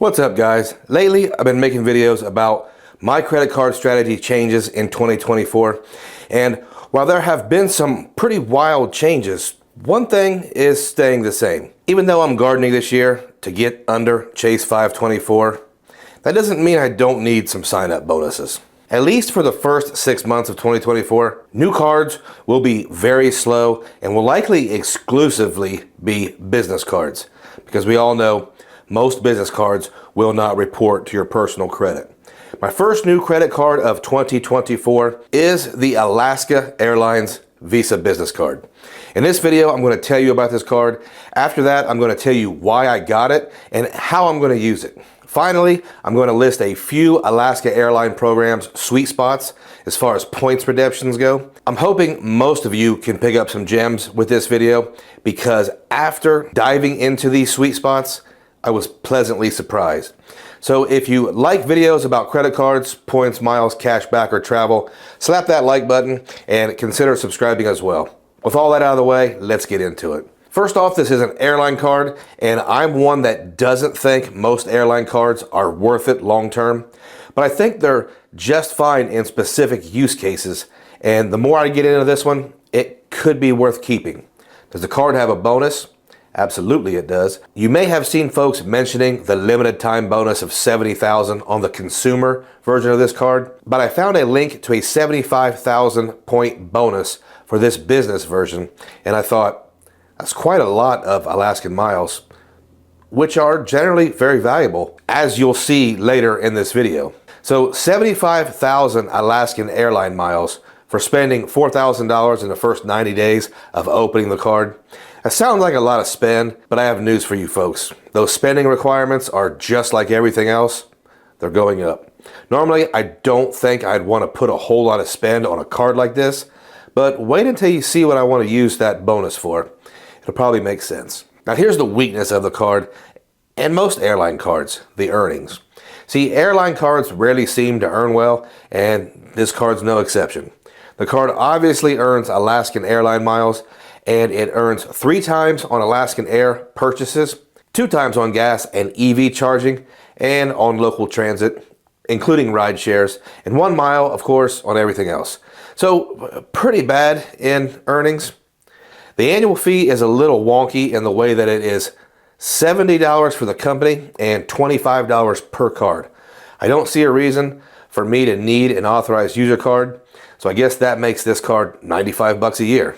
What's up, guys? Lately, I've been making videos about my credit card strategy changes in 2024. And while there have been some pretty wild changes, one thing is staying the same. Even though I'm gardening this year to get under Chase 524, that doesn't mean I don't need some sign-up bonuses. At least for the first 6 months of 2024, new cards will be very slow and will likely exclusively be business cards, because we all know most business cards will not report to your personal credit. My first new credit card of 2024 is the Alaska Airlines Visa Business Card. In this video, I'm going to tell you about this card. After that, I'm going to tell you why I got it and how I'm going to use it. Finally, I'm going to list a few Alaska Airline programs' sweet spots as far as points redemptions go. I'm hoping most of you can pick up some gems with this video, because after diving into these sweet spots, I was pleasantly surprised. So if you like videos about credit cards, points, miles, cash back, or travel, slap that like button and consider subscribing as well. With all that out of the way, let's get into it. First off, this is an airline card, and I'm one that doesn't think most airline cards are worth it long term, but I think they're just fine in specific use cases, and the more I get into this one, it could be worth keeping. Does the card have a bonus? Absolutely it does. You may have seen folks mentioning the limited time bonus of $70,000 on the consumer version of this card, but I found a link to a 75,000 point bonus for this business version, and I thought, that's quite a lot of Alaskan miles, which are generally very valuable, as you'll see later in this video. So 75,000 Alaskan airline miles for spending $4,000 in the first 90 days of opening the card. That sounds like a lot of spend, but I have news for you folks. Those spending requirements are just like everything else. They're going up. Normally, I don't think I'd want to put a whole lot of spend on a card like this, but wait until you see what I want to use that bonus for. It'll probably make sense. Now here's the weakness of the card and most airline cards, the earnings. See, airline cards rarely seem to earn well, and this card's no exception. The card obviously earns Alaskan airline miles, and it earns 3 times on Alaskan Air purchases, 2 times on gas and EV charging, and on local transit, including ride shares, and 1 mile, of course, on everything else. So pretty bad in earnings. The annual fee is a little wonky in the way that it is $70 for the company and $25 per card. I don't see a reason for me to need an authorized user card, so I guess that makes this card $95 a year.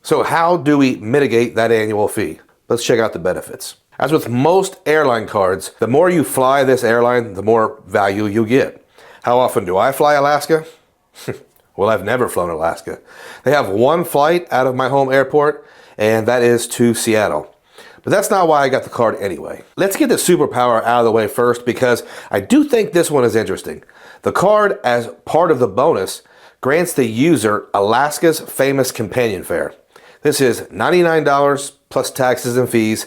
So how do we mitigate that annual fee? Let's check out the benefits. As with most airline cards, the more you fly this airline, the more value you get. How often do I fly Alaska? Well, I've never flown Alaska. They have 1 flight out of my home airport, and that is to Seattle. But that's not why I got the card anyway. Let's get the superpower out of the way first, because I do think this one is interesting. The card, as part of the bonus, grants the user Alaska's famous companion fare. This is $99 plus taxes and fees.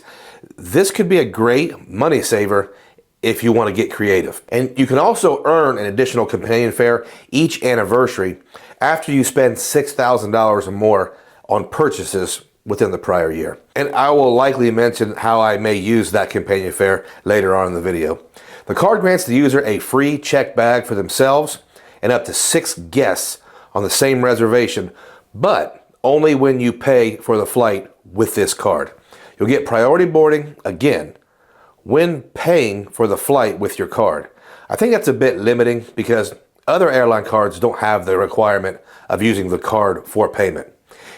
This could be a great money saver if you want to get creative. And you can also earn an additional companion fare each anniversary after you spend $6,000 or more on purchases within the prior year. And I will likely mention how I may use that companion fare later on in the video. The card grants the user a free checked bag for themselves and up to 6 guests on the same reservation, but only when you pay for the flight with this card. You'll get priority boarding, again, when paying for the flight with your card. I think that's a bit limiting, because other airline cards don't have the requirement of using the card for payment.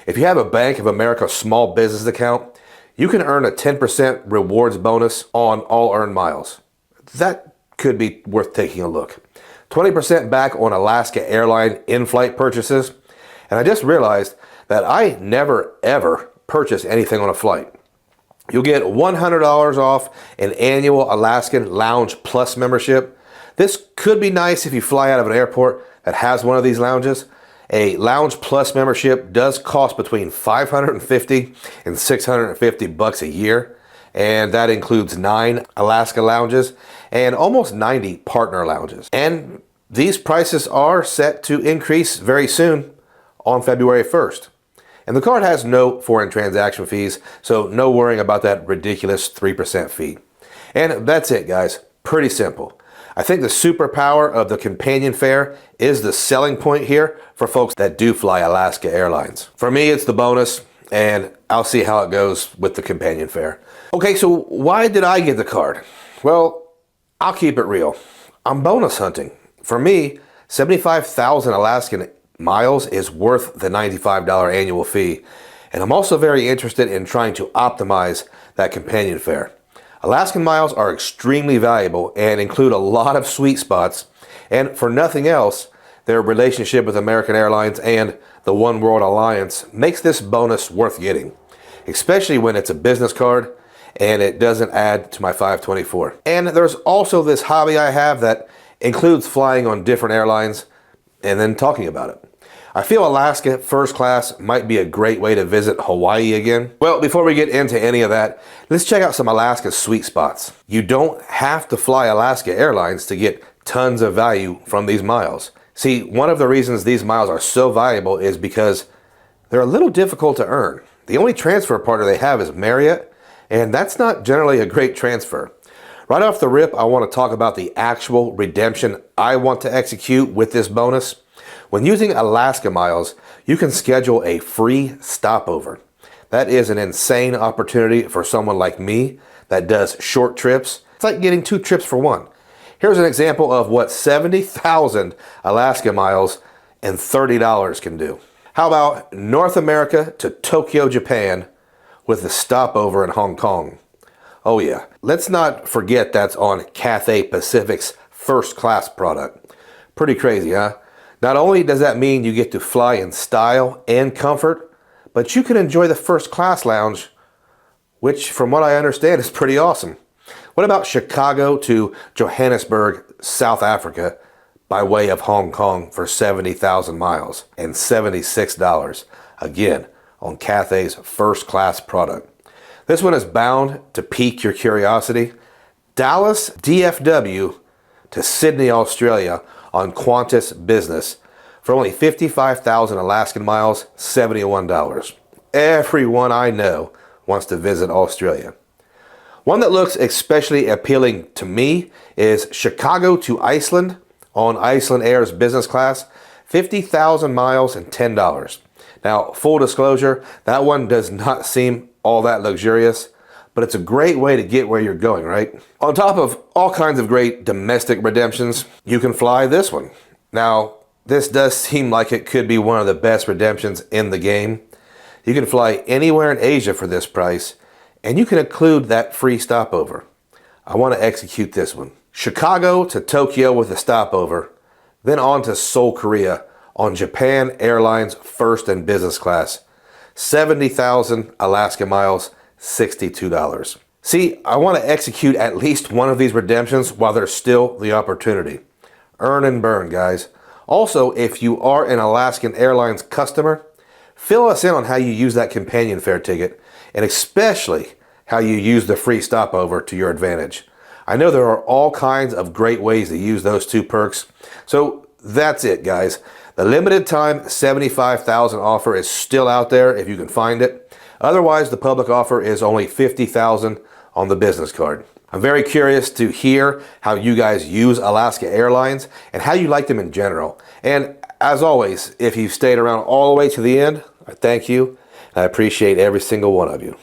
If you have a Bank of America small business account, you can earn a 10% rewards bonus on all earned miles. That could be worth taking a look. 20% back on Alaska Airline in-flight purchases. And I just realized that I never ever purchase anything on a flight. You'll get $100 off an annual Alaskan Lounge Plus membership. This could be nice if you fly out of an airport that has one of these lounges. A Lounge Plus membership does cost between $550 and $650 a year, and that includes 9 Alaska lounges and almost 90 partner lounges. And these prices are set to increase very soon on February 1st. And the card has no foreign transaction fees, so no worrying about that ridiculous 3% fee. And that's it, guys. Pretty simple. I think the superpower of the companion fare is the selling point here for folks that do fly Alaska Airlines. For me, it's the bonus, and I'll see how it goes with the companion fare. Okay, so why did I get the card? Well, I'll keep it real. I'm bonus hunting. For me, 75,000 Alaskan miles is worth the $95 annual fee, and I'm also very interested in trying to optimize that companion fare. Alaskan miles are extremely valuable and include a lot of sweet spots, and for nothing else, their relationship with American Airlines and the One World Alliance makes this bonus worth getting, especially when it's a business card and it doesn't add to my 524. And there's also this hobby I have that includes flying on different airlines and then talking about it. I feel Alaska first class might be a great way to visit Hawaii again. Well, before we get into any of that, let's check out some Alaska sweet spots. You don't have to fly Alaska Airlines to get tons of value from these miles. See, one of the reasons these miles are so valuable is because they're a little difficult to earn. The only transfer partner they have is Marriott, and that's not generally a great transfer. Right off the rip, I want to talk about the actual redemption I want to execute with this bonus. When using Alaska miles, you can schedule a free stopover. That is an insane opportunity for someone like me that does short trips. It's like getting 2 trips for 1. Here's an example of what 70,000 Alaska miles and $30 can do. How about North America to Tokyo, Japan with a stopover in Hong Kong? Oh yeah, let's not forget that's on Cathay Pacific's first class product. Pretty crazy, huh? Not only does that mean you get to fly in style and comfort, but you can enjoy the first class lounge, which from what I understand is pretty awesome. What about Chicago to Johannesburg, South Africa by way of Hong Kong for 70,000 miles and $76? Again, on Cathay's first class product. This one is bound to pique your curiosity. Dallas DFW to Sydney, Australia on Qantas Business for only 55,000 Alaskan miles, $71. Everyone I know wants to visit Australia. One that looks especially appealing to me is Chicago to Iceland on Iceland Air's business class, 50,000 miles and $10. Now, full disclosure, that one does not seem all that luxurious, but it's a great way to get where you're going, right? On top of all kinds of great domestic redemptions, you can fly this one. Now, this does seem like it could be one of the best redemptions in the game. You can fly anywhere in Asia for this price, and you can include that free stopover. I want to execute this one. Chicago to Tokyo with a stopover, then on to Seoul, Korea on Japan Airlines first and business class. 70,000 Alaska miles, $62. See, I want to execute at least one of these redemptions while there's still the opportunity. Earn and burn, guys. Also, if you are an Alaskan Airlines customer, fill us in on how you use that companion fare ticket, and especially how you use the free stopover to your advantage. I know there are all kinds of great ways to use those 2 perks. So that's it, guys. The limited time 75,000 offer is still out there if you can find it. Otherwise, the public offer is only 50,000 on the business card. I'm very curious to hear how you guys use Alaska Airlines and how you like them in general. And as always, if you've stayed around all the way to the end, I thank you. I appreciate every single one of you.